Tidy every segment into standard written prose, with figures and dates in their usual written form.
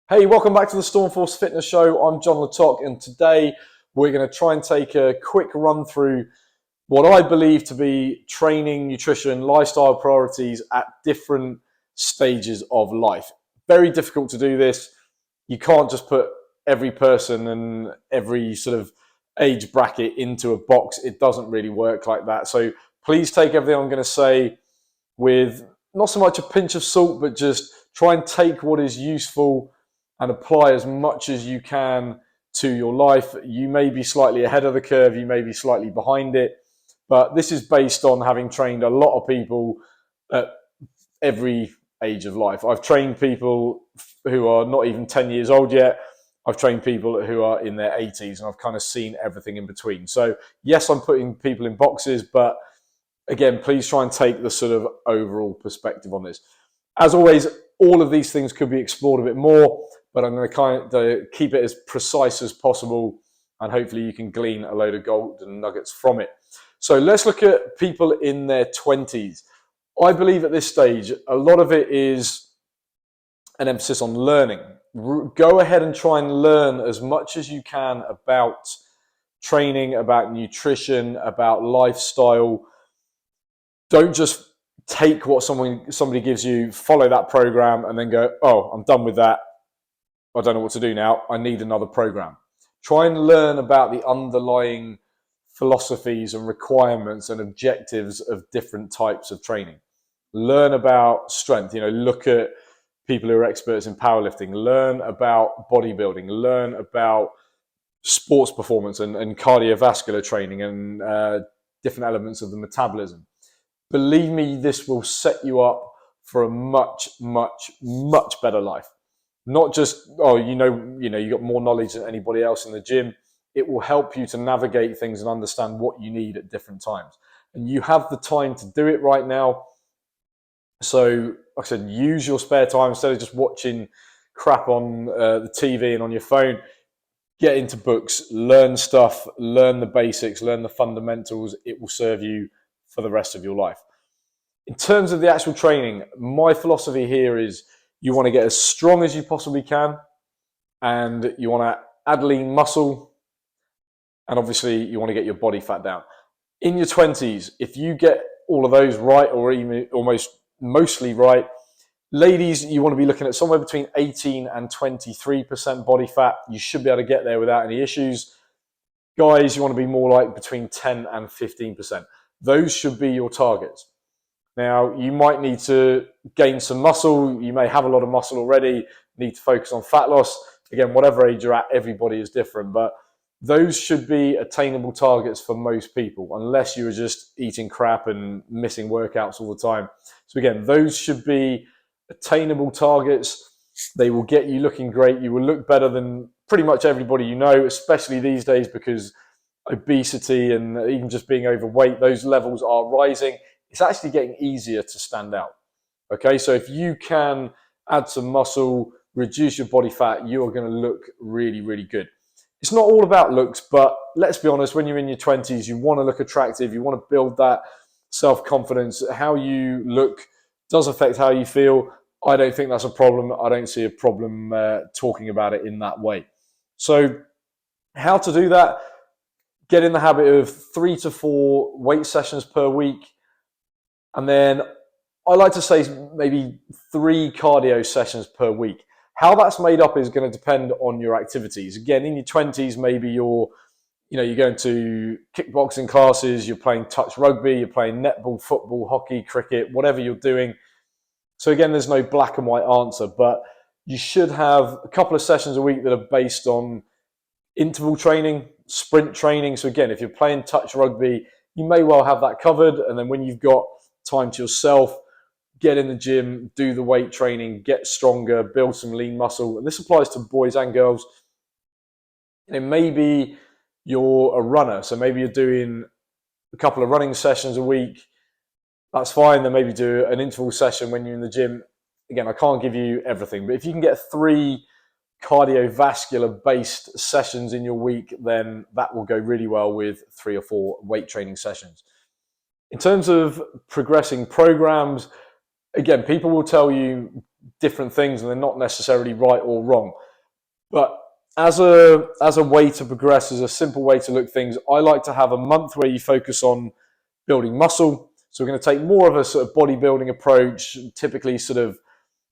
Hey, welcome back to the Stormforce Fitness Show. I'm John Latok, and today we're going to try and take a quick run through what I believe to be training, nutrition, lifestyle priorities at different stages of life. Very difficult to do this. You can't just put every person and every sort of age bracket into a box. It doesn't really work like that. So please take everything I'm going to say with not so much a pinch of salt, but just try and take what is useful and apply as much as you can to your life. You may be slightly ahead of the curve, you may be slightly behind it, but this is based on having trained a lot of people at every age of life. I've trained people who are not even 10 years old yet. I've trained people who are in their 80s, and I've kind of seen everything in between. So yes, I'm putting people in boxes, but again, please try and take the sort of overall perspective on this. As always, all of these things could be explored a bit more, but I'm going to kind of keep it as precise as possible, and hopefully you can glean a load of golden nuggets from it. So let's look at people in their 20s. I believe at this stage, a lot of it is an emphasis on learning. Go ahead and try and learn as much as you can about training, about nutrition, about lifestyle. Don't just take what somebody gives you, follow that program, and then go, oh, I'm done with that. I don't know what to do now. I need another program. Try and learn about the underlying philosophies and requirements and objectives of different types of training. Learn about strength. Look at people who are experts in powerlifting. Learn about bodybuilding. Learn about sports performance and cardiovascular training and different elements of the metabolism. Believe me, this will set you up for a much, much, much better life. Not just, you got more knowledge than anybody else in the gym. It will help you to navigate things and understand what you need at different times. And you have the time to do it right now. So, like I said, use your spare time instead of just watching crap on the TV and on your phone. Get into books, learn stuff, learn the basics, learn the fundamentals. It will serve you for the rest of your life. In terms of the actual training, my philosophy here is you want to get as strong as you possibly can, and you want to add lean muscle, and obviously you want to get your body fat down. In your 20s, if you get all of those right, or even almost mostly right, ladies, you want to be looking at somewhere between 18 and 23% body fat. You should be able to get there without any issues. Guys, you want to be more like between 10 and 15%. Those should be your targets. Now, you might need to gain some muscle. You may have a lot of muscle already, need to focus on fat loss. Again, whatever age you're at, everybody is different, but those should be attainable targets for most people, unless you were just eating crap and missing workouts all the time. So again, those should be attainable targets. They will get you looking great. You will look better than pretty much everybody you know, especially these days, because obesity and even just being overweight, those levels are rising. It's actually getting easier to stand out. Okay, so if you can add some muscle, reduce your body fat, you are going to look really, really good. It's not all about looks, but let's be honest, when you're in your 20s, you want to look attractive, you want to build that self-confidence. How you look does affect how you feel. I don't think that's a problem. I don't see a problem talking about it in that way. So how to do that? Get in the habit of 3 to 4 weight sessions per week. And then I like to say maybe 3 cardio sessions per week. How that's made up is going to depend on your activities. Again, in your 20s, maybe you're going to kickboxing classes, you're playing touch rugby, you're playing netball, football, hockey, cricket, whatever you're doing. So again, there's no black and white answer, but you should have a couple of sessions a week that are based on interval training, sprint training. So again, if you're playing touch rugby, you may well have that covered. And then when you've got time to yourself, get in the gym, do the weight training, get stronger, build some lean muscle. And this applies to boys and girls. And maybe you're a runner, so maybe you're doing a couple of running sessions a week. That's fine. Then maybe do an interval session when you're in the gym. Again, I can't give you everything, but if you can get 3 cardiovascular based sessions in your week, then that will go really well with 3 or 4 weight training sessions. In terms of progressing programs, again, people will tell you different things, and they're not necessarily right or wrong. But as a way to progress, as a simple way to look at things, I like to have a month where you focus on building muscle. So we're going to take more of a sort of bodybuilding approach, typically sort of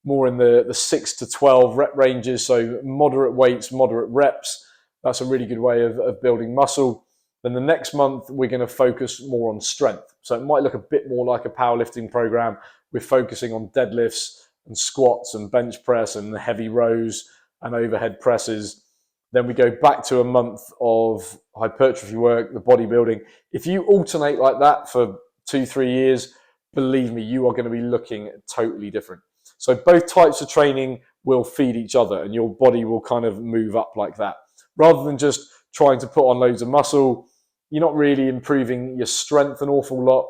more in the 6 to 12 rep ranges. So moderate weights, moderate reps. That's a really good way of building muscle. Then the next month, we're going to focus more on strength. So it might look a bit more like a powerlifting program. We're focusing on deadlifts and squats and bench press and the heavy rows and overhead presses. Then we go back to a month of hypertrophy work, the bodybuilding. If you alternate like that for 2-3 years, believe me, you are going to be looking totally different. So both types of training will feed each other, and your body will kind of move up like that. Rather than just trying to put on loads of muscle, you're not really improving your strength an awful lot,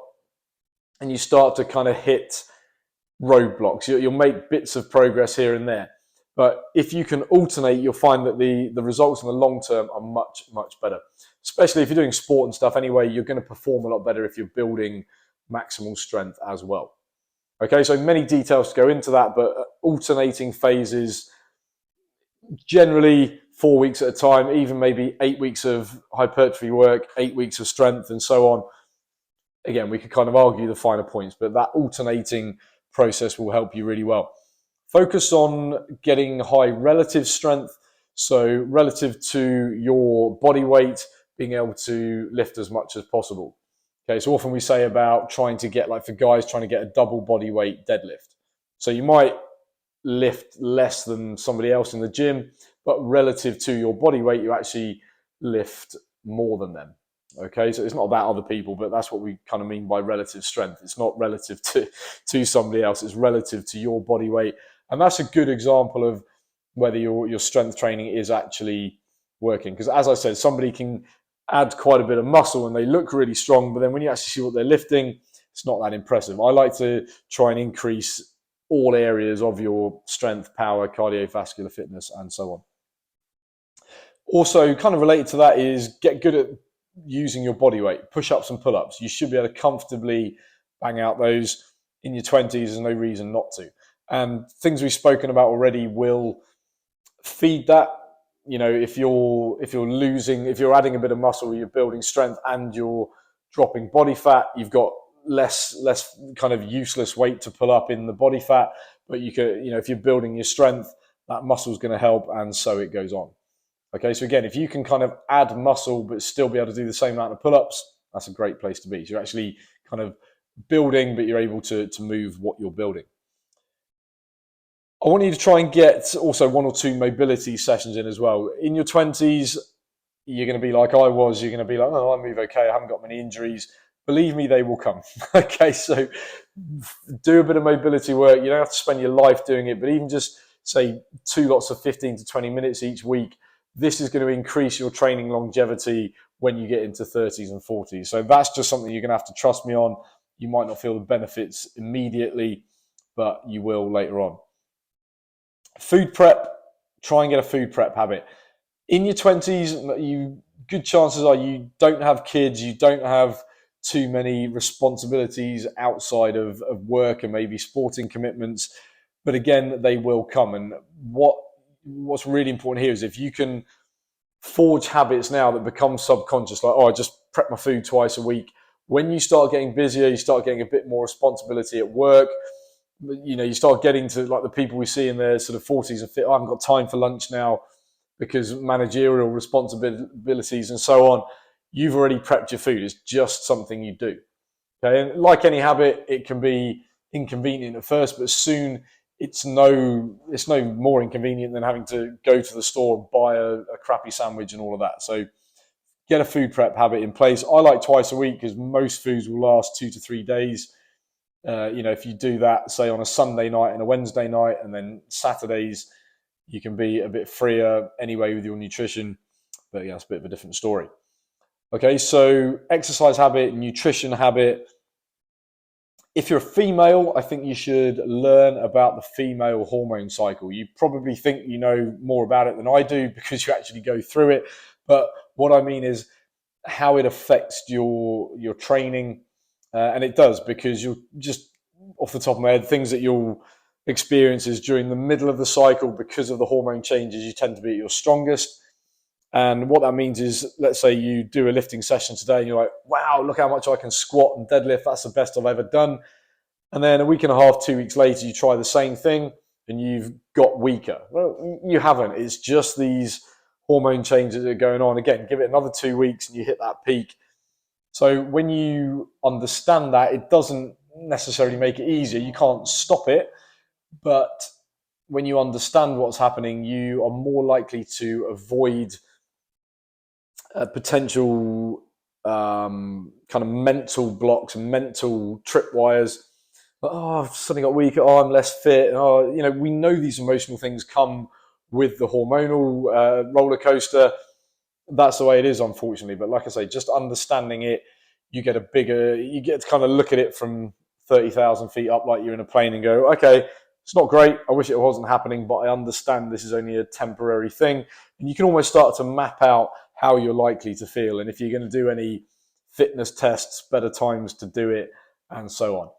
and you start to kind of hit roadblocks. You'll make bits of progress here and there. But if you can alternate, you'll find that the results in the long term are much, much better. Especially if you're doing sport and stuff anyway, you're going to perform a lot better if you're building maximal strength as well. Okay, so many details to go into that, but alternating phases, generally 4 weeks at a time, even maybe 8 weeks of hypertrophy work, 8 weeks of strength, and so on. Again, we could kind of argue the finer points, but that alternating process will help you really well. Focus on getting high relative strength, so relative to your body weight, being able to lift as much as possible. Okay, so often we say about trying to get, like for guys, trying to get a double body weight deadlift. So you might lift less than somebody else in the gym, but relative to your body weight, you actually lift more than them. Okay, so it's not about other people, but that's what we kind of mean by relative strength. It's not relative to somebody else, it's relative to your body weight. And that's a good example of whether your strength training is actually working. Because as I said, somebody can add quite a bit of muscle and they look really strong, but then when you actually see what they're lifting, it's not that impressive. I like to try and increase all areas of your strength, power, cardiovascular fitness, and so on. Also, kind of related to that is get good at using your body weight, push-ups and pull-ups. You should be able to comfortably bang out those in your 20s. There's no reason not to. And things we've spoken about already will feed that. You know, if you're adding a bit of muscle, you're building strength and you're dropping body fat, you've got less kind of useless weight to pull up in the body fat. But you can, if you're building your strength, that muscle's going to help, and so it goes on. Okay, so again, if you can kind of add muscle but still be able to do the same amount of pull-ups, that's a great place to be. So you're actually kind of building, but you're able to move what you're building. I want you to try and get also 1 or 2 mobility sessions in as well. In your 20s, you're going to be like I was. You're going to be like, oh, I move okay. I haven't got many injuries. Believe me, they will come. Okay, so do a bit of mobility work. You don't have to spend your life doing it, but even just say 2 lots of 15 to 20 minutes each week, this is going to increase your training longevity when you get into 30s and 40s. So that's just something you're going to have to trust me on. You might not feel the benefits immediately, but you will later on. Food prep, try and get a food prep habit. In your 20s, good chances are you don't have kids, you don't have too many responsibilities outside of work and maybe sporting commitments. But again, they will come. And what's really important here is if you can forge habits now that become subconscious, like, I just prep my food twice a week. When you start getting busier, you start getting a bit more responsibility at work. You start getting to like the people we see in their sort of 40s and I haven't got time for lunch now because managerial responsibilities and so on. You've already prepped your food. It's just something you do. Okay, and like any habit, it can be inconvenient at first, but soon it's no more inconvenient than having to go to the store and buy a crappy sandwich and all of that. So get a food prep habit in place. I like twice a week because most foods will last 2 to 3 days. If you do that, say on a Sunday night and a Wednesday night, and then Saturdays, you can be a bit freer anyway with your nutrition. But yeah, it's a bit of a different story. Okay, so exercise habit, nutrition habit. If you're a female, I think you should learn about the female hormone cycle. You probably think you know more about it than I do because you actually go through it. But what I mean is how it affects your training. And it does, because you'll just, off the top of my head, things that you'll experiences during the middle of the cycle, because of the hormone changes, you tend to be at your strongest. And what that means is, let's say you do a lifting session today and you're like, wow, look how much I can squat and deadlift. That's the best I've ever done. And then a week and a half, 2 weeks later, you try the same thing and you've got weaker. Well, you haven't. It's just these hormone changes that are going on. Again, give it another 2 weeks and you hit that peak. So when you understand that, it doesn't necessarily make it easier. You can't stop it. But when you understand what's happening, you are more likely to avoid potential kind of mental blocks and mental tripwires. Oh, I've suddenly got weaker. Oh, I'm less fit. Oh, we know these emotional things come with the hormonal roller coaster. That's the way it is, unfortunately. But like I say, just understanding it, you get to kind of look at it from 30,000 feet up, like you're in a plane, and go, okay, it's not great. I wish it wasn't happening, but I understand this is only a temporary thing. And you can almost start to map out how you're likely to feel. And if you're going to do any fitness tests, better times to do it, and so on.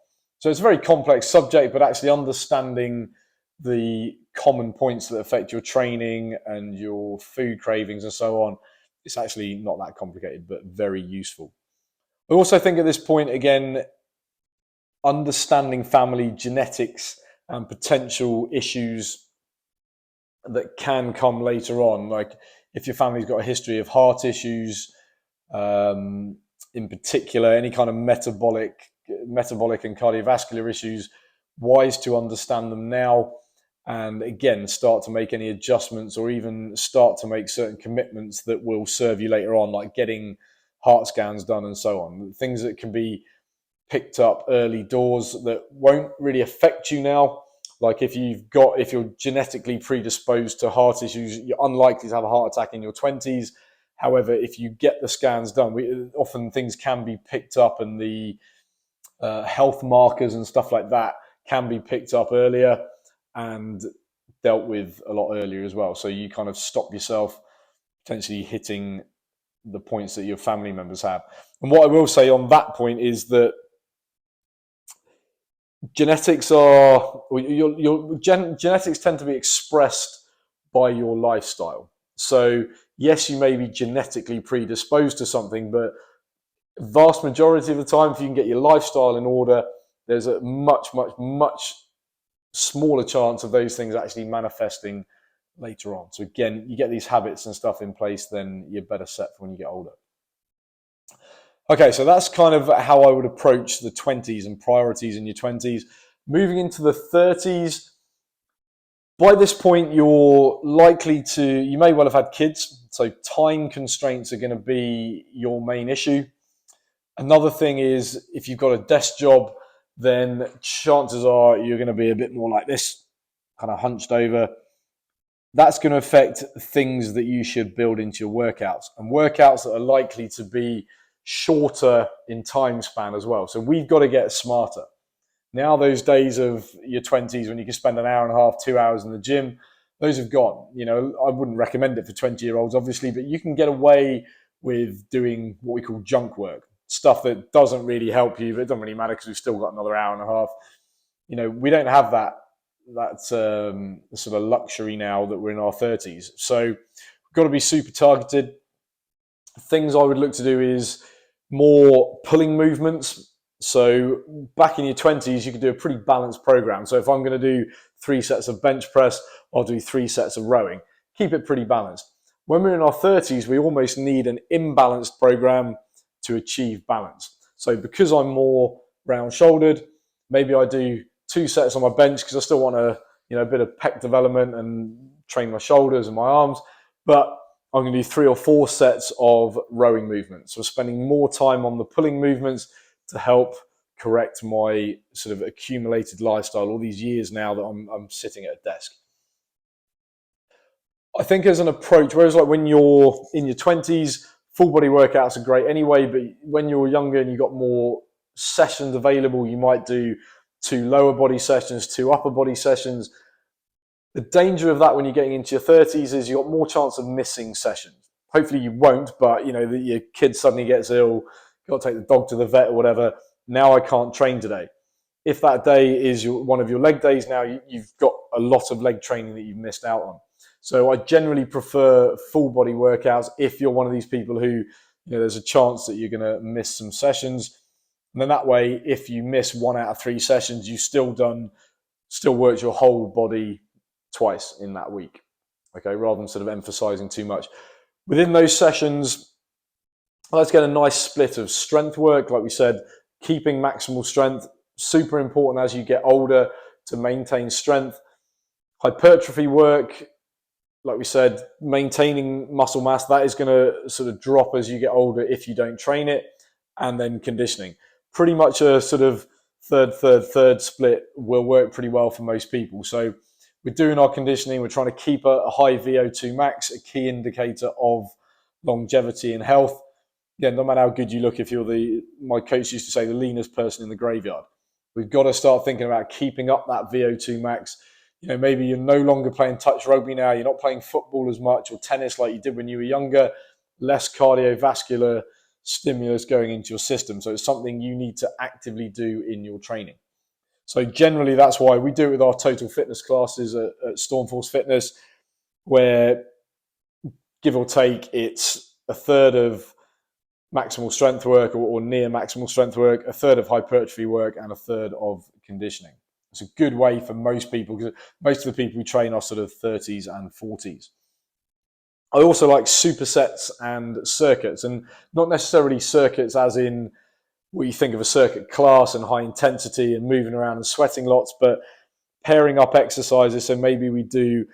So it's a very complex subject, but actually understanding the common points that affect your training and your food cravings and so on, it's actually not that complicated, but very useful. I also think at this point, again, understanding family genetics and potential issues that can come later on, like if your family's got a history of heart issues, in particular, any kind of metabolic and cardiovascular issues, wise to understand them now, and again, start to make any adjustments or even start to make certain commitments that will serve you later on, like getting heart scans done and so on. Things that can be picked up early doors that won't really affect you now. Like if you're genetically predisposed to heart issues, you're unlikely to have a heart attack in your 20s. However, if you get the scans done, often things can be picked up, and the health markers and stuff like that can be picked up earlier and dealt with a lot earlier as well. So you kind of stop yourself potentially hitting the points that your family members have. And what I will say on that point is that genetics genetics tend to be expressed by your lifestyle. So yes, you may be genetically predisposed to something, but vast majority of the time, if you can get your lifestyle in order, there's a much smaller chance of those things actually manifesting later on. So again, you get these habits and stuff in place, then you're better set for when you get older. Okay, so that's kind of how I would approach the 20s and priorities in your 20s. Moving into the 30s, by this point, you may well have had kids, so time constraints are going to be your main issue. Another thing is, if you've got a desk job, then chances are you're going to be a bit more like this, kind of hunched over. That's going to affect things that you should build into your workouts, and workouts that are likely to be shorter in time span as well. So we've got to get smarter. Now those days of your 20s when you can spend an hour and a half, 2 hours in the gym, those have gone. I wouldn't recommend it for 20-year-olds, obviously, but you can get away with doing what we call junk work, stuff that doesn't really help you, but it doesn't really matter because we've still got another hour and a half. We don't have that sort of luxury now that we're in our 30s. So we've got to be super targeted. Things I would look to do is more pulling movements. So back in your 20s, you could do a pretty balanced program. So if I'm going to do 3 sets of bench press, I'll do 3 sets of rowing. Keep it pretty balanced. When we're in our 30s, we almost need an imbalanced program to achieve balance. So because I'm more round-shouldered, maybe I do 2 sets on my bench because I still want a bit of pec development and train my shoulders and my arms, but I'm going to do 3 or 4 sets of rowing movements. So spending more time on the pulling movements to help correct my sort of accumulated lifestyle all these years now that I'm sitting at a desk. I think as an approach, whereas like when you're in your 20s, full body workouts are great anyway, but when you're younger and you've got more sessions available, you might do 2 lower body sessions, 2 upper body sessions. The danger of that when you're getting into your 30s is you've got more chance of missing sessions. Hopefully you won't, but your kid suddenly gets ill, you've got to take the dog to the vet or whatever. Now I can't train today. if that day is one of your leg days, now you've got a lot of leg training that you've missed out on. So I generally prefer full body workouts if you're one of these people who, there's a chance that you're going to miss some sessions. And then that way, if you miss 1 out of 3 sessions, you've still worked your whole body twice in that week. Okay, rather than sort of emphasizing too much. Within those sessions, let's get a nice split of strength work. Like we said, keeping maximal strength, super important as you get older to maintain strength. Hypertrophy work, like we said, maintaining muscle mass, that is going to sort of drop as you get older if you don't train it. And then conditioning. Pretty much a sort of third split will work pretty well for most people. So we're doing our conditioning. We're trying to keep a high VO2 max, a key indicator of longevity and health. Again, no matter how good you look, if you're my coach used to say, the leanest person in the graveyard. We've got to start thinking about keeping up that VO2 max. Maybe you're no longer playing touch rugby now. You're not playing football as much or tennis like you did when you were younger. Less cardiovascular stimulus going into your system. So it's something you need to actively do in your training. So generally, that's why we do it with our total fitness classes at Stormforce Fitness, where give or take, it's a third of maximal strength work or near maximal strength work, a third of hypertrophy work, and a third of conditioning. It's a good way for most people, because most of the people we train are sort of 30s and 40s. I also like supersets and circuits, and not necessarily circuits as in what you think of a circuit class and high intensity and moving around and sweating lots, but pairing up exercises. So maybe we do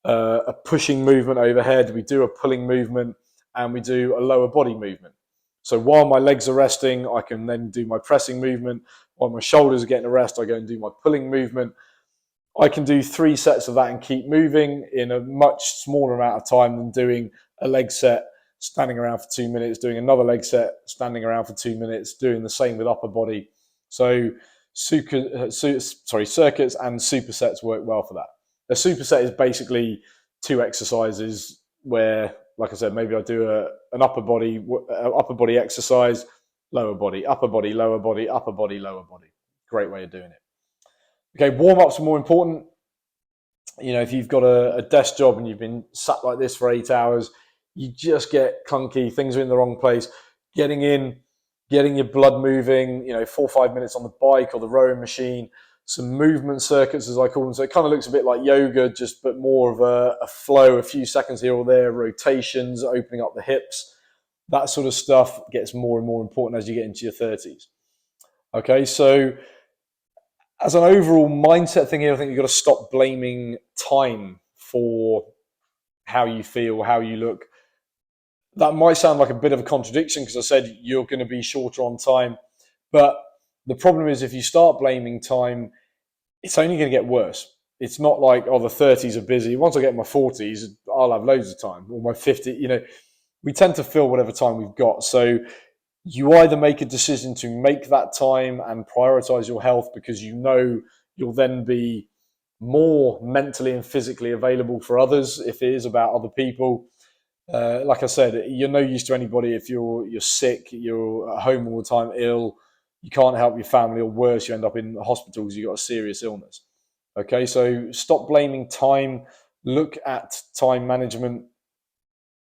a pushing movement overhead, we do a pulling movement, and we do a lower body movement. So while my legs are resting, I can then do my pressing movement. While my shoulders are getting a rest, I go and do my pulling movement. I can do 3 sets of that and keep moving in a much smaller amount of time than doing a leg set, standing around for 2 minutes, doing another leg set, standing around for 2 minutes, doing the same with upper body. So circuits and supersets work well for that. A superset is basically 2 exercises where, like I said, maybe I do an upper body exercise, lower body, upper body, lower body, upper body, lower body. Great way of doing it. Okay, warm-ups are more important. If you've got a desk job and you've been sat like this for 8 hours, you just get clunky, things are in the wrong place. Getting in, getting your blood moving, 4 or 5 minutes on the bike or the rowing machine, some movement circuits, as I call them. So it kind of looks a bit like yoga, but more of a flow, a few seconds here or there, rotations, opening up the hips. That sort of stuff gets more and more important as you get into your 30s. Okay, so as an overall mindset thing here, I think you've got to stop blaming time for how you feel, how you look. That might sound like a bit of a contradiction, because I said you're going to be shorter on time. But the problem is, if you start blaming time, it's only going to get worse. It's not like, the 30s are busy. Once I get my 40s, I'll have loads of time. Or my 50, we tend to fill whatever time we've got. So you either make a decision to make that time and prioritize your health, because you'll then be more mentally and physically available for others if it is about other people. Like I said, you're no use to anybody if you're sick, you're at home all the time ill, you can't help your family, or worse, you end up in hospitals, you've got a serious illness. Okay, so stop blaming time, look at time management,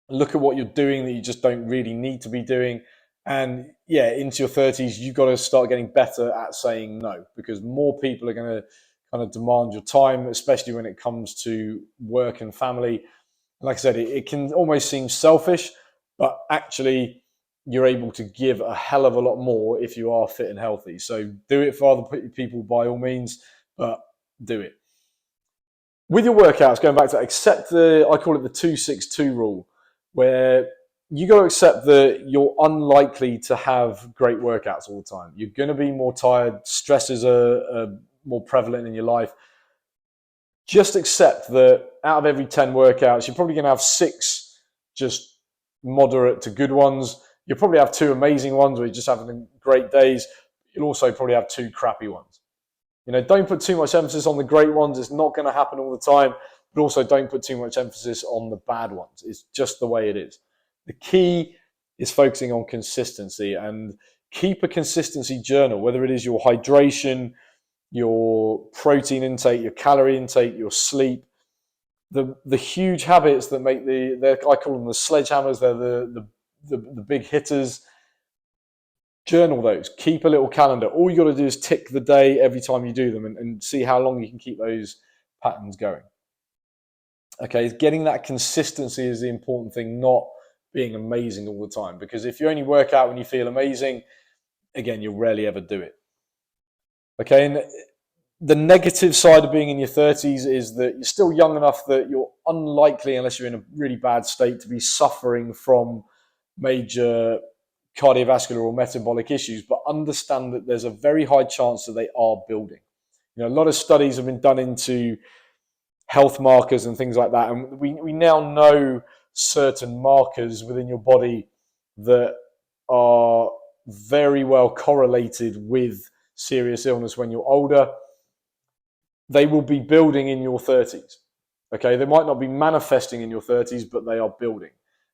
look at what you're doing that you just don't really need to be doing. And into your 30s, you've got to start getting better at saying no, because more people are going to kind of demand your time, especially when it comes to work and family. Like I said, it can almost seem selfish, but actually you're able to give a hell of a lot more if you are fit and healthy. So do it for other people by all means, but do it. With your workouts, going back to accept I call it the 2-6-2 rule, where you got to accept that you're unlikely to have great workouts all the time. You're going to be more tired. Stresses are more prevalent in your life. Just accept that out of every 10 workouts, you're probably going to have 6 just moderate to good ones. You'll probably have 2 amazing ones where you're just having great days. You'll also probably have 2 crappy ones. Don't put too much emphasis on the great ones. It's not going to happen all the time. But also don't put too much emphasis on the bad ones. It's just the way it is. The key is focusing on consistency, and keep a consistency journal, whether it is your hydration, your protein intake, your calorie intake, your sleep, the huge habits that make I call them the sledgehammers. They're the big hitters. Journal those. Keep a little calendar. All you got to do is tick the day every time you do them, and see how long you can keep those patterns going. Okay, getting that consistency is the important thing, not being amazing all the time. Because if you only work out when you feel amazing, again, you'll rarely ever do it. Okay, and the negative side of being in your 30s is that you're still young enough that you're unlikely, unless you're in a really bad state, to be suffering from major cardiovascular or metabolic issues. But understand that there's a very high chance that they are building. A lot of studies have been done into health markers and things like that, and we now know certain markers within your body that are very well correlated with serious illness when you're older. They will be building in your 30s. Okay, they might not be manifesting in your 30s, but they are building.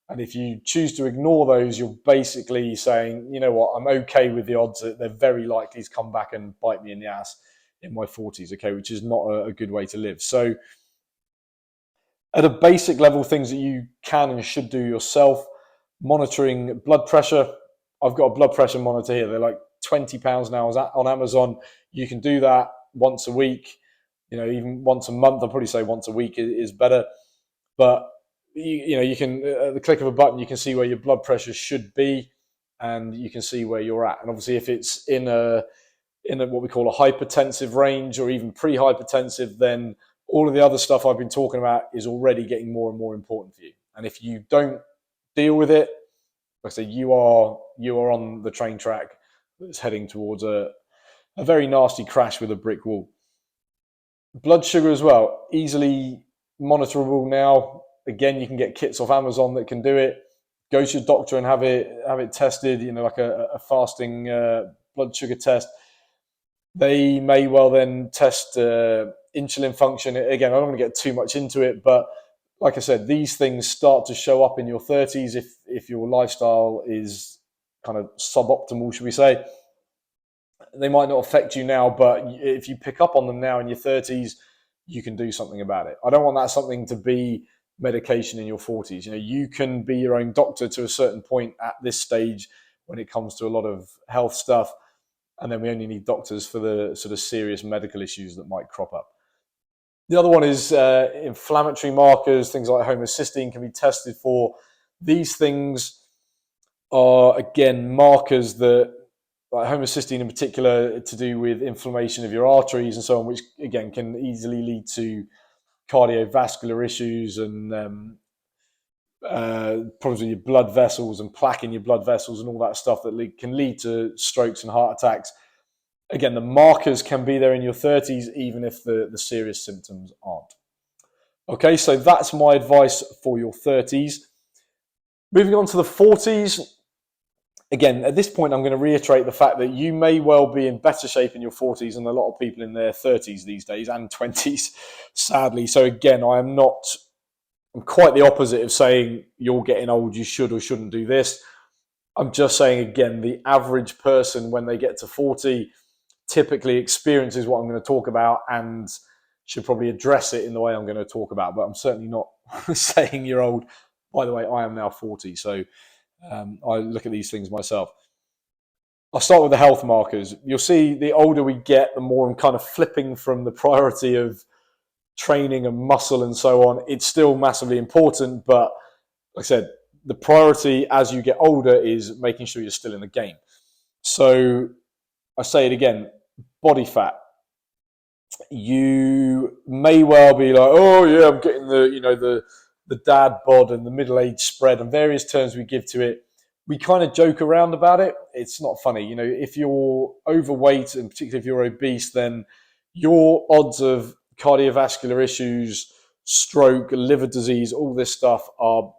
And if you choose to ignore those, you're basically saying, you know what, I'm okay with the odds that they're very likely to come back and bite me in the ass in my 40s, okay, which is not a good way to live. So at a basic level, things that you can and should do yourself: monitoring blood pressure. I've got a blood pressure monitor here. They're like £20 now on Amazon. You can do that once a week, even once a month. I'll probably say once a week is better. But you can, at the click of a button, you can see where your blood pressure should be, and you can see where you're at. And obviously, if it's in a what we call a hypertensive range, or even pre-hypertensive, then all of the other stuff I've been talking about is already getting more and more important for you. And if you don't deal with it, like I say, you are on the train track that's heading towards a very nasty crash with a brick wall. Blood sugar as well, easily monitorable now. Again, you can get kits off Amazon that can do it. Go to your doctor and have it tested, like a fasting blood sugar test. They may well then test insulin function. Again, I don't want to get too much into it, but like I said, these things start to show up in your 30s if your lifestyle is kind of suboptimal, should we say. They might not affect you now, but if you pick up on them now in your 30s, you can do something about it. I don't want that something to be medication in your 40s. You can be your own doctor to a certain point at this stage when it comes to a lot of health stuff. And then we only need doctors for the sort of serious medical issues that might crop up. The other one is inflammatory markers. Things like homocysteine can be tested for. These things are, again, markers that, like homocysteine in particular, to do with inflammation of your arteries and so on, which again can easily lead to cardiovascular issues and problems with your blood vessels and plaque in your blood vessels and all that stuff that can lead to strokes and heart attacks. Again, the markers can be there in your 30s, even if the serious symptoms aren't. Okay, so that's my advice for your 30s. Moving on to the 40s. Again, at this point, I'm going to reiterate the fact that you may well be in better shape in your 40s than a lot of people in their 30s these days, and 20s, sadly. So again, I'm quite the opposite of saying you're getting old, you should or shouldn't do this. I'm just saying, again, the average person, when they get to 40, typically experiences what I'm going to talk about and should probably address it in the way I'm going to talk about. But I'm certainly not saying you're old. By the way, I am now 40, so I look at these things myself. I'll start with the health markers. You'll see the older we get, the more I'm kind of flipping from the priority of training and muscle and so on. It's still massively important, but like I said, the priority as you get older is making sure you're still in the game. So I say it again, body fat. You may well be like, oh yeah, I'm getting the dad bod and the middle-age spread and various terms we give to it. We kind of joke around about it. It's not funny. If you're overweight, and particularly if you're obese, then your odds of cardiovascular issues, stroke, liver disease, all this stuff are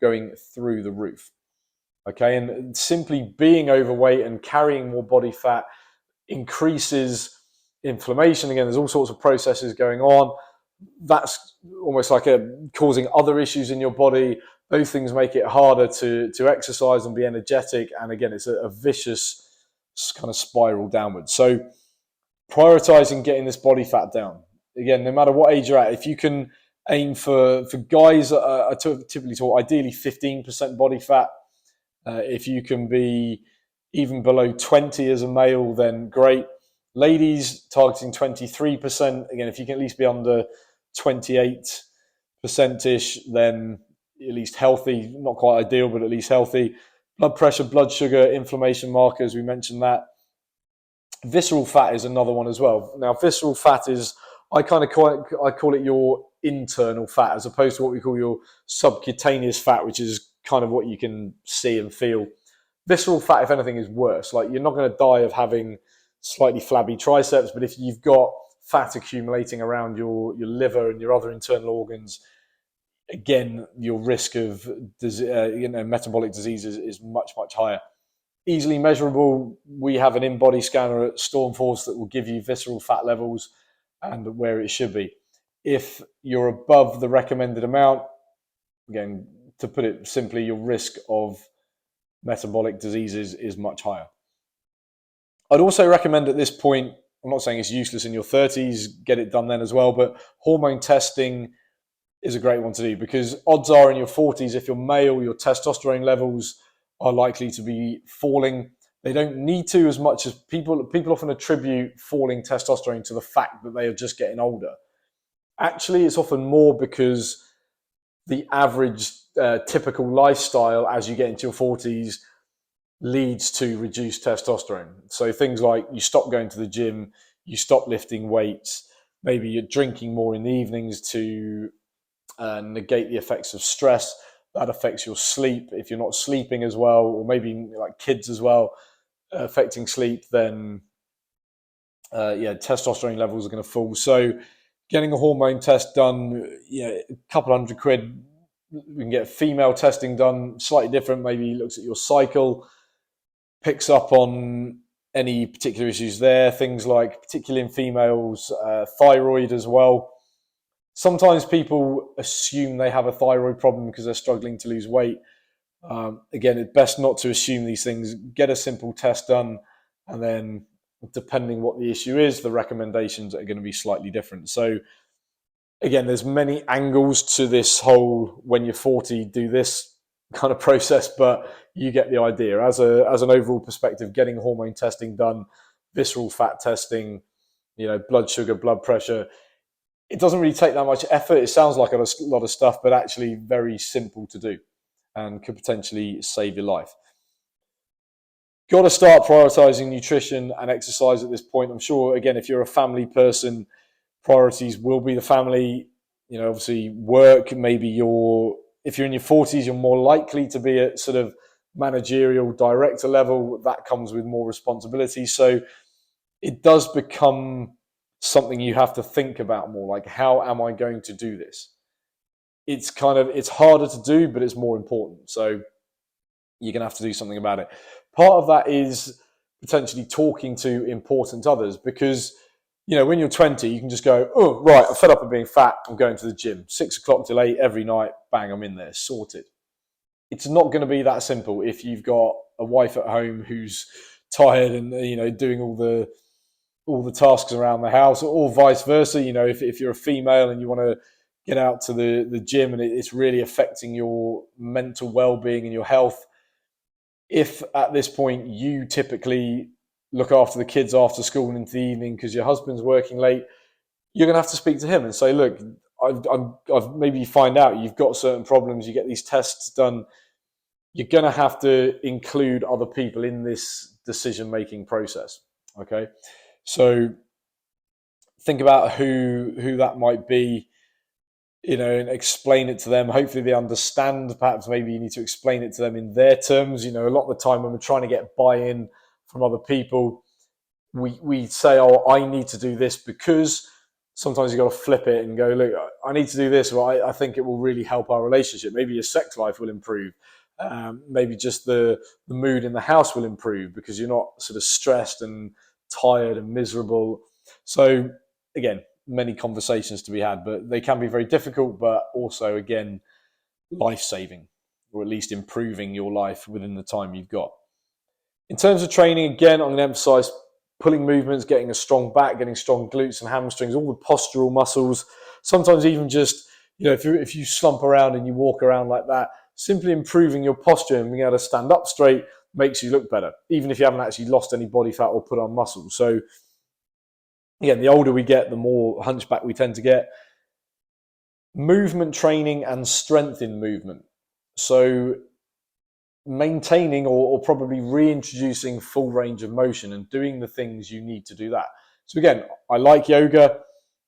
going through the roof. Okay, and simply being overweight and carrying more body fat increases inflammation. Again, there's all sorts of processes going on. That's almost like causing other issues in your body. Those things make it harder to exercise and be energetic. And again, it's a vicious kind of spiral downwards. So prioritizing getting this body fat down. Again, no matter what age you're at, if you can aim for guys that are typically taught, ideally 15% body fat. If you can be even below 20 as a male, then great. Ladies targeting 23%. Again, if you can at least be under 28%ish, then at least healthy. Not quite ideal, but at least healthy. Blood pressure, blood sugar, inflammation markers, we mentioned that. Visceral fat is another one as well. Now, visceral fat is, I call it your internal fat, as opposed to what we call your subcutaneous fat, which is kind of what you can see and feel. Visceral fat, if anything, is worse. Like, you're not going to die of having slightly flabby triceps, but if you've got fat accumulating around your liver and your other internal organs, again, your risk of metabolic disease is much, much higher. Easily measurable. We have an in-body scanner at Stormforce that will give you visceral fat levels and where it should be. If you're above the recommended amount, again, to put it simply, your risk of metabolic diseases is much higher. I'd also recommend at this point, I'm not saying it's useless in your 30s, get it done then as well, but hormone testing is a great one to do, because odds are in your 40s, if you're male, your testosterone levels are likely to be falling. They don't need to, as much as people often attribute falling testosterone to the fact that they are just getting older. Actually, it's often more because the average typical lifestyle as you get into your 40s leads to reduced testosterone. So things like you stop going to the gym, you stop lifting weights, maybe you're drinking more in the evenings to negate the effects of stress. That affects your sleep. If you're not sleeping as well, or maybe like kids as well, affecting sleep, then testosterone levels are going to fall. So getting a hormone test done, a couple £100. We can get female testing done, slightly different. Maybe looks at your cycle, picks up on any particular issues there. Things like, particularly in females, thyroid as well. Sometimes people assume they have a thyroid problem because they're struggling to lose weight. Again, it's best not to assume these things. Get a simple test done, and then depending what the issue is, the recommendations are going to be slightly different. So again, there's many angles to this whole when you're 40, do this kind of process, but you get the idea. As an overall perspective, getting hormone testing done, visceral fat testing, blood sugar, blood pressure, it doesn't really take that much effort. It sounds like a lot of stuff, but actually very simple to do and could potentially save your life. Got to start prioritizing nutrition and exercise at this point. I'm sure, again, if you're a family person, priorities will be the family. Obviously work, maybe if you're in your 40s, you're more likely to be at sort of managerial director level. That comes with more responsibility. So it does become something you have to think about more, like, how am I going to do this? It's harder to do, but it's more important. So you're going to have to do something about it. Part of that is potentially talking to important others, because, when you're 20, you can just go, oh, right, I'm fed up of being fat. I'm going to the gym, 6 o'clock till 8 every night. Bang, I'm in there, sorted. It's not going to be that simple if you've got a wife at home who's tired and, doing all the tasks around the house, or vice versa. If you're a female and you want to get out to the gym and it's really affecting your mental well-being and your health, if at this point you typically look after the kids after school and into the evening because your husband's working late, you're going to have to speak to him and say, look, I've maybe find out you've got certain problems, you get these tests done. You're going to have to include other people in this decision-making process. Okay. So think about who that might be, and explain it to them. Hopefully they understand. Perhaps maybe you need to explain it to them in their terms. A lot of the time when we're trying to get buy-in from other people, we say, oh, I need to do this because. Sometimes you've got to flip it and go, look, I need to do this. Well, I think it will really help our relationship. Maybe your sex life will improve. Maybe just the mood in the house will improve because you're not sort of stressed and tired and miserable. So again, many conversations to be had, but they can be very difficult, but also, again, life-saving, or at least improving your life within the time you've got. In terms of training, again, I'm going to emphasize pulling movements, getting a strong back, getting strong glutes and hamstrings, all the postural muscles. Sometimes even just, if you slump around and you walk around like that, simply improving your posture and being able to stand up straight makes you look better, even if you haven't actually lost any body fat or put on muscle. So again, the older we get, the more hunchback we tend to get. Movement training and strength in movement. So maintaining or probably reintroducing full range of motion and doing the things you need to do that. So again, I like yoga,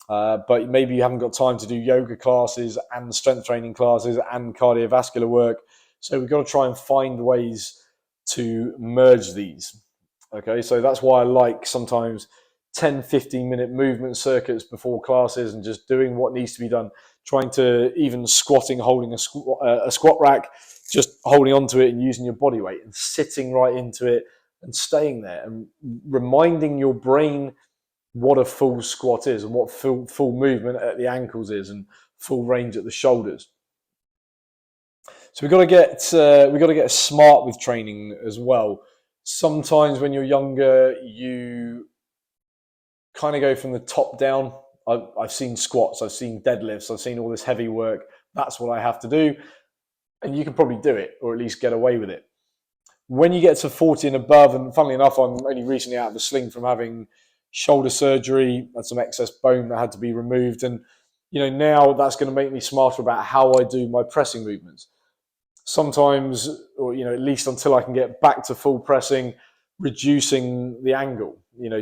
but maybe you haven't got time to do yoga classes and strength training classes and cardiovascular work. So we've got to try and find ways to merge these. Okay, so that's why I like sometimes 10-15 minute movement circuits before classes and just doing what needs to be done, trying to even squatting, holding a squat rack, just holding onto it and using your body weight and sitting right into it and staying there and reminding your brain what a full squat is and what full movement at the ankles is and full range at the shoulders. So we've got to get smart with training as well. Sometimes when you're younger, you kind of go from the top down. I've seen squats, I've seen deadlifts, I've seen all this heavy work. That's what I have to do. And you can probably do it, or at least get away with it. When you get to 40 and above, and funnily enough, I'm only recently out of the sling from having shoulder surgery, had some excess bone that had to be removed. And, now that's going to make me smarter about how I do my pressing movements. Sometimes, or, at least until I can get back to full pressing, reducing the angle,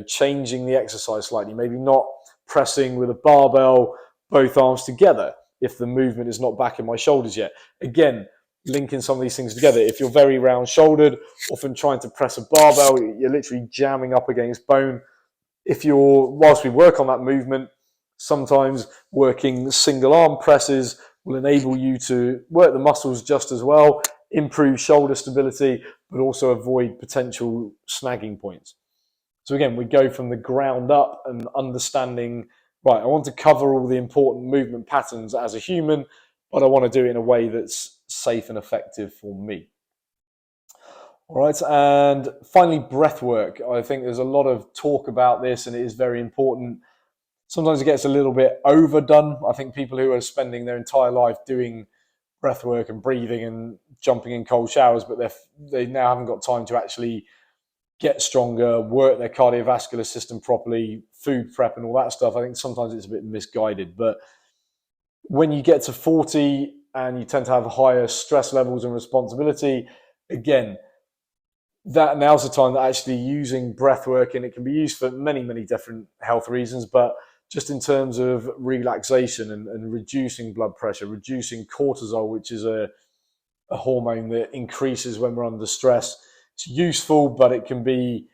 changing the exercise slightly, maybe not pressing with a barbell, both arms together, if the movement is not back in my shoulders yet. Again, linking some of these things together. If you're very round shouldered, often trying to press a barbell, you're literally jamming up against bone. Whilst we work on that movement, sometimes working single arm presses will enable you to work the muscles just as well, improve shoulder stability, but also avoid potential snagging points. So again, we go from the ground up and understanding, right, I want to cover all the important movement patterns as a human, but I want to do it in a way that's safe and effective for me. All right, and finally, breath work. I think there's a lot of talk about this, and it is very important. Sometimes it gets a little bit overdone. I think people who are spending their entire life doing breath work and breathing and jumping in cold showers, but they now haven't got time to actually get stronger, work their cardiovascular system properly, food prep and all that stuff. I think sometimes it's a bit misguided. But when you get to 40 and you tend to have higher stress levels and responsibility, again, that now's the time that actually using breath work, and it can be used for many, many different health reasons, but just in terms of relaxation and reducing blood pressure, reducing cortisol, which is a hormone that increases when we're under stress. It's useful, but it can be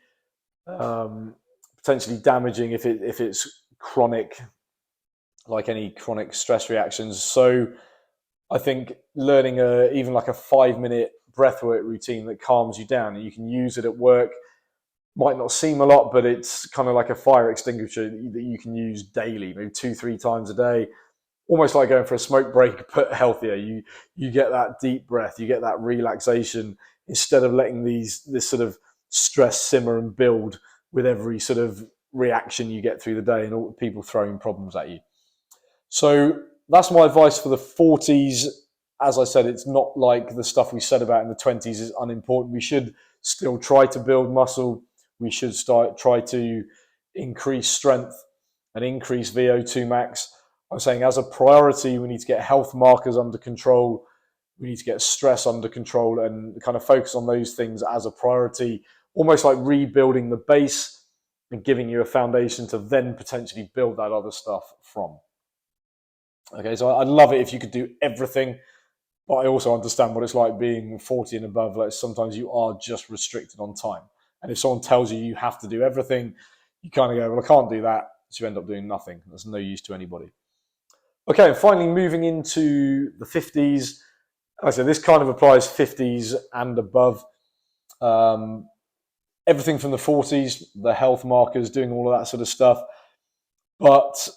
potentially damaging if it's chronic, like any chronic stress reactions. So I think learning even like a 5-minute breathwork routine that calms you down, and you can use it at work. Might not seem a lot, but it's kind of like a fire extinguisher that you can use daily, maybe 2-3 times a day. Almost like going for a smoke break, but healthier. You get that deep breath, you get that relaxation, instead of letting this sort of stress simmer and build with every sort of reaction you get through the day and all people throwing problems at you. So that's my advice for the 40s. As I said, it's not like the stuff we said about in the 20s is unimportant. We should still try to build muscle. We should try to increase strength and increase VO2 max. I'm saying as a priority, we need to get health markers under control. We need to get stress under control and kind of focus on those things as a priority, almost like rebuilding the base and giving you a foundation to then potentially build that other stuff from. Okay, so I'd love it if you could do everything, but I also understand what it's like being 40 and above. Like sometimes you are just restricted on time. And if someone tells you you have to do everything, you kind of go, well, I can't do that. So you end up doing nothing. There's no use to anybody. Okay, and finally moving into the 50s. Like I said, this kind of applies 50s and above. Everything from the 40s, the health markers, doing all of that sort of stuff. But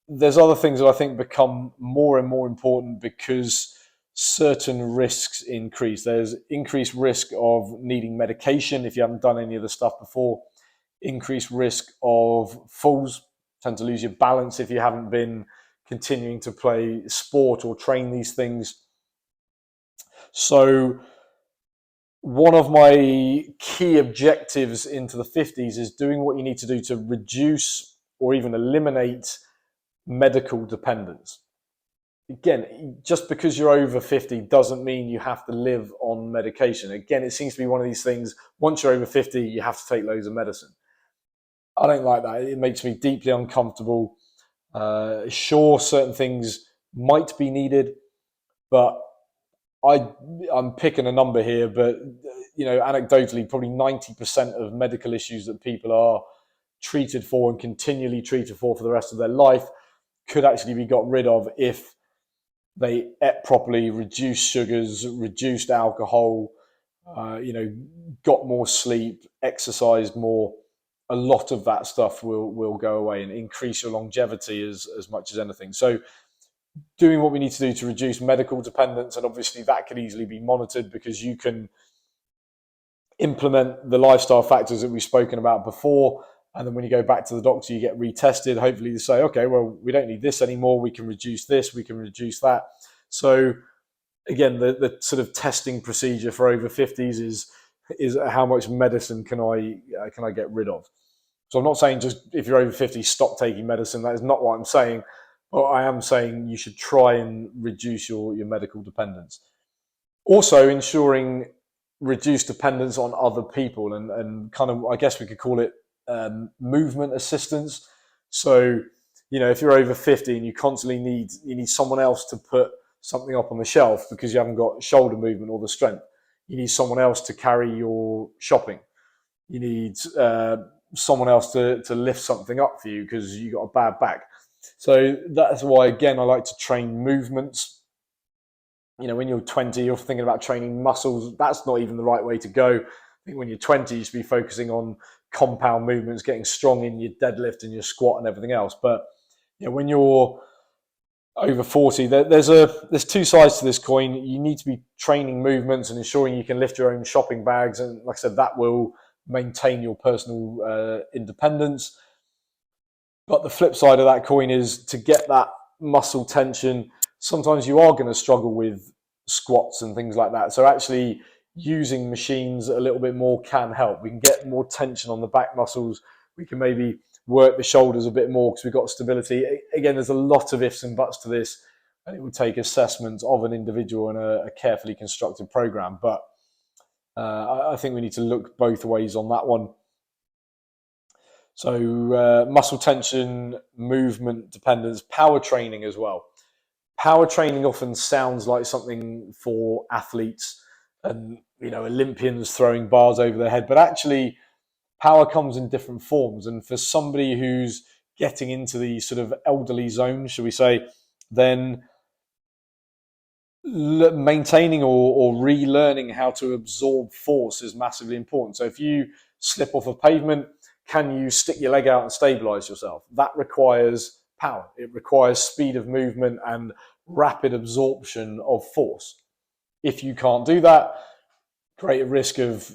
there's other things that I think become more and more important because certain risks increase. There's increased risk of needing medication if you haven't done any of the stuff before. increased risk of falls, tend to lose your balance if you haven't been continuing to play sport or train these things. So one of my key objectives into the 50s is doing what you need to do to reduce or even eliminate medical dependence. Again, just because you're over 50 doesn't mean you have to live on medication. Again, it seems to be one of these things, once you're over 50, you have to take loads of medicine. I don't like that. It makes me deeply uncomfortable. Sure, certain things might be needed, but I'm picking a number here, but anecdotally, probably 90% of medical issues that people are treated for and continually treated for the rest of their life could actually be got rid of if they ate properly, reduced sugars, reduced alcohol, got more sleep, exercised more. A lot of that stuff will go away and increase your longevity as much as anything. So doing what we need to do to reduce medical dependence, and obviously that can easily be monitored because you can implement the lifestyle factors that we've spoken about before, and then when you go back to the doctor you get retested. Hopefully they say, okay, well, we don't need this anymore, we can reduce this, we can reduce that. So again, the sort of testing procedure for over 50s is how much medicine can I get rid of. So I'm not saying just if you're over 50 stop taking medicine. That is not what I'm saying. But I am saying you should try and reduce your medical dependence. Also ensuring reduced dependence on other people and kind of, I guess we could call it movement assistance. So, if you're over 50 and you constantly need someone else to put something up on the shelf because you haven't got shoulder movement or the strength. You need someone else to carry your shopping. You need someone else to lift something up for you because you got a bad back. So that's why, again, I like to train movements. When you're 20, you're thinking about training muscles. That's not even the right way to go. I think when you're 20, you should be focusing on compound movements, getting strong in your deadlift and your squat and everything else. But when you're over 40, there's two sides to this coin. You need to be training movements and ensuring you can lift your own shopping bags. And like I said, that will maintain your personal independence. But the flip side of that coin is to get that muscle tension. Sometimes you are going to struggle with squats and things like that. So actually using machines a little bit more can help. We can get more tension on the back muscles. We can maybe work the shoulders a bit more because we've got stability. Again, there's a lot of ifs and buts to this, and it will take assessments of an individual and a carefully constructed program. But I think we need to look both ways on that one. So muscle tension, movement dependence, power training as well. Power training often sounds like something for athletes and Olympians throwing bars over their head, but actually power comes in different forms. And for somebody who's getting into the sort of elderly zone, should we say, then maintaining or relearning how to absorb force is massively important. So if you slip off a pavement, can you stick your leg out and stabilize yourself? That requires power. It requires speed of movement and rapid absorption of force. If you can't do that, greater risk of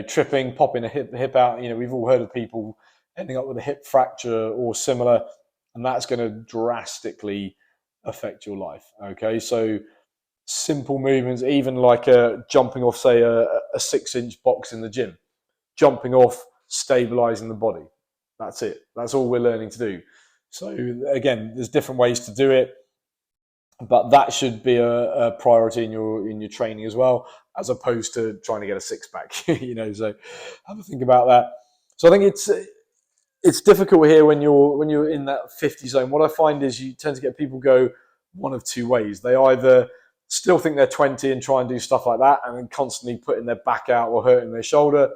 tripping, popping a hip out. We've all heard of people ending up with a hip fracture or similar, and that's going to drastically affect your life. Okay, so simple movements, even like jumping off, say, a 6-inch box in the gym, jumping off, stabilizing the body. That's it. That's all we're learning to do. So again, there's different ways to do it, but that should be a priority in your training as well, as opposed to trying to get a six-pack. So have a think about that. So I think it's difficult here when you're in that 50 zone. What I find is you tend to get people go one of two ways. They either still think they're 20 and try and do stuff like that and then constantly putting their back out or hurting their shoulder,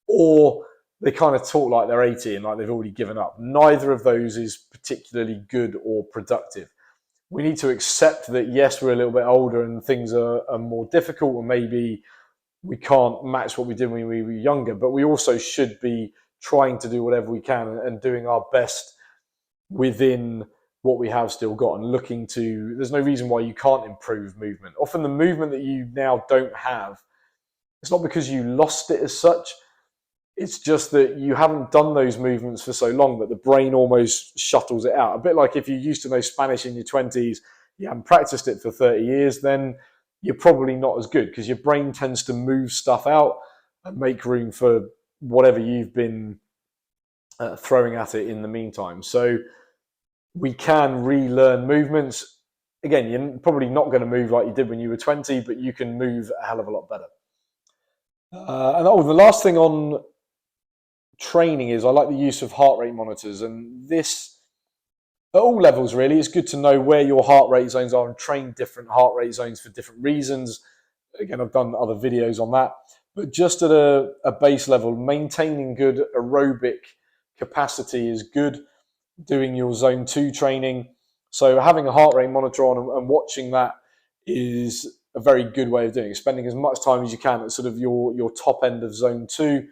or they kind of talk like they're 80 and like they've already given up. Neither of those is particularly good or productive. We need to accept that, yes, we're a little bit older and things are more difficult, and maybe we can't match what we did when we were younger, but we also should be trying to do whatever we can and doing our best within what we have still got, and looking to, there's no reason why you can't improve movement. Often the movement that you now don't have, it's not because you lost it as such, It's just that you haven't done those movements for so long that the brain almost shuttles it out. A bit like if you used to know Spanish in your 20s, you haven't practiced it for 30 years, then you're probably not as good because your brain tends to move stuff out and make room for whatever you've been throwing at it in the meantime. So we can relearn movements. Again, you're probably not going to move like you did when you were 20, but you can move a hell of a lot better. The last thing on training is I like the use of heart rate monitors, and this at all levels really. It's good to know where your heart rate zones are and train different heart rate zones for different reasons. Again, I've done other videos on that, but just at a base level, maintaining good aerobic capacity is good. Doing your zone 2 training, so having a heart rate monitor on and watching that is a very good way of doing it. Spending as much time as you can at sort of your top end of zone 2,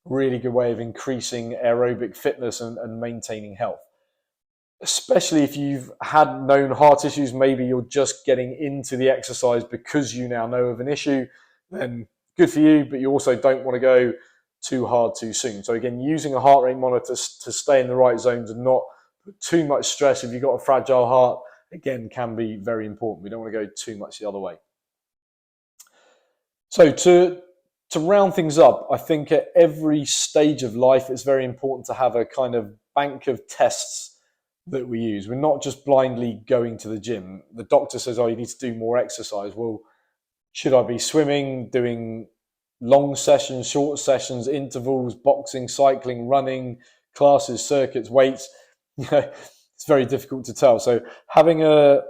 really good way of increasing aerobic fitness and maintaining health. Especially if you've had known heart issues, maybe you're just getting into the exercise because you now know of an issue, then good for you, but you also don't want to go too hard too soon. So again, using a heart rate monitor to stay in the right zones and not put too much stress if you've got a fragile heart, again, can be very important. We don't want to go too much the other way. So to round things up, I think at every stage of life, it's very important to have a kind of bank of tests that we use. We're not just blindly going to the gym. The doctor says, oh, you need to do more exercise. Well, should I be swimming, doing long sessions, short sessions, intervals, boxing, cycling, running, classes, circuits, weights? It's very difficult to tell. So having a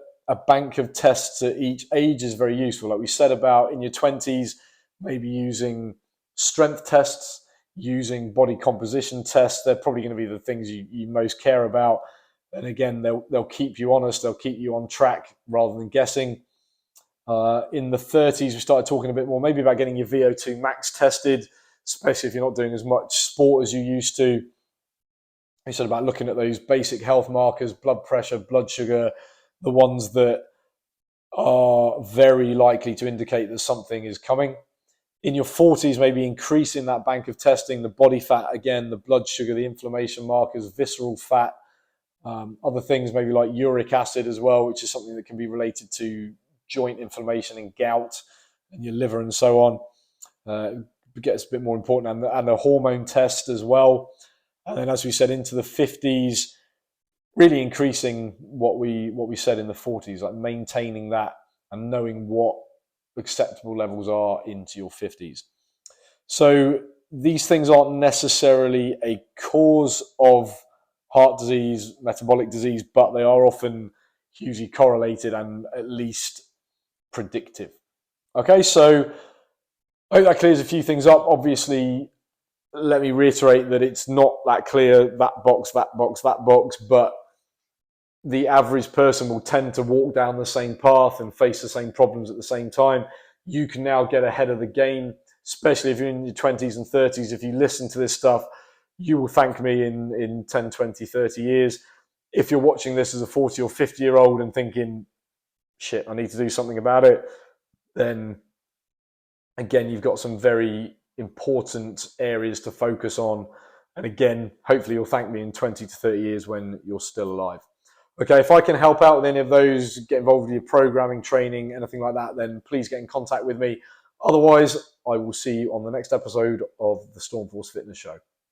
bank of tests at each age is very useful. Like we said about in your 20s, maybe using strength tests, using body composition tests. They're probably going to be the things you most care about. And again, they'll keep you honest. They'll keep you on track rather than guessing. In the 30s, we started talking a bit more maybe about getting your VO2 max tested, especially if you're not doing as much sport as you used to. We said about looking at those basic health markers, blood pressure, blood sugar, the ones that are very likely to indicate that something is coming. In your 40s, maybe increasing that bank of testing, the body fat, again, the blood sugar, the inflammation markers, visceral fat, other things maybe like uric acid as well, which is something that can be related to joint inflammation and gout and your liver and so on. It gets a bit more important, and the hormone test as well. And then, as we said, into the 50s, really increasing what we said in the 40s, like maintaining that and knowing what acceptable levels are into your 50s. So these things aren't necessarily a cause of heart disease, metabolic disease, but they are often hugely correlated and at least predictive. Okay, so I hope that clears a few things up. Obviously, let me reiterate that it's not that clear, that box, that box, that box, but the average person will tend to walk down the same path and face the same problems at the same time. You can now get ahead of the game, especially if you're in your 20s and 30s. If you listen to this stuff, you will thank me in 10, 20, 30 years. If you're watching this as a 40 or 50-year-old and thinking, shit, I need to do something about it, then again, you've got some very important areas to focus on. And again, hopefully you'll thank me in 20 to 30 years when you're still alive. Okay, if I can help out with any of those, get involved with your programming, training, anything like that, then please get in contact with me. Otherwise, I will see you on the next episode of the Stormforce Fitness Show.